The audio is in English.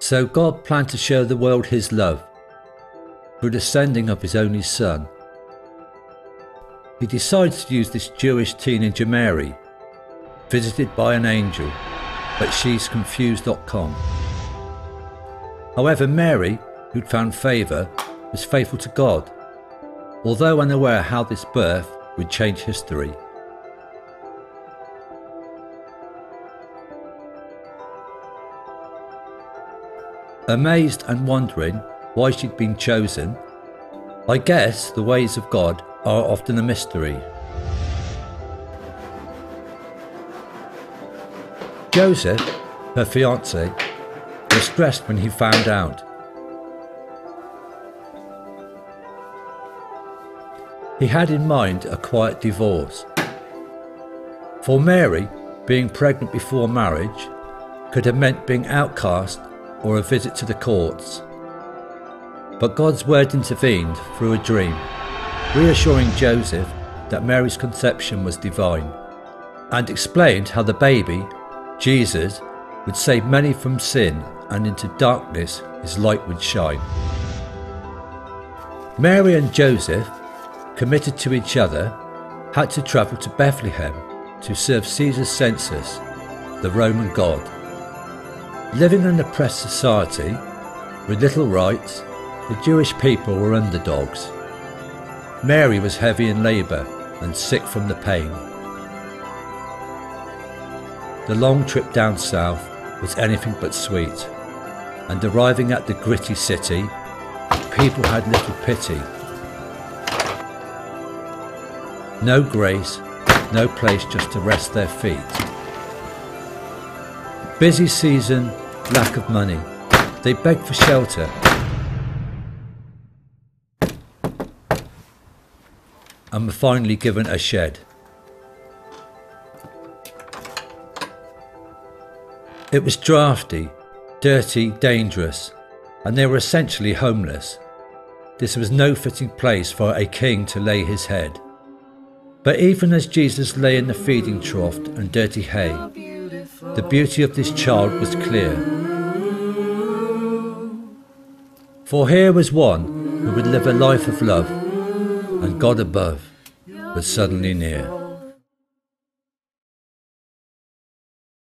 So God planned to show the world his love through the sending of his only son. He decides to use this Jewish teenager Mary, visited by an angel, but she's confused.com. However, Mary, who'd found favour, was faithful to God, although unaware how this birth would change history. Amazed and wondering why she'd been chosen, I guess the ways of God are often a mystery. Joseph, her fiancé, was stressed when he found out. He had in mind a quiet divorce. For Mary, being pregnant before marriage could have meant being outcast or a visit to the courts. But God's word intervened through a dream, reassuring Joseph that Mary's conception was divine, and explained how the baby, Jesus, would save many from sin, and into darkness his light would shine. Mary and Joseph, committed to each other, had to travel to Bethlehem to serve Caesar's census, the Roman god. Living in an oppressed society, with little rights, the Jewish people were underdogs. Mary was heavy in labour and sick from the pain. The long trip down south was anything but sweet, and arriving at the gritty city, people had little pity. No grace, no place just to rest their feet. Busy season, lack of money. They begged for shelter. And were finally given a shed. It was drafty, dirty, dangerous, and they were essentially homeless. This was no fitting place for a king to lay his head. But even as Jesus lay in the feeding trough and dirty hay, the beauty of this child was clear. For here was one who would live a life of love, and God above was suddenly near.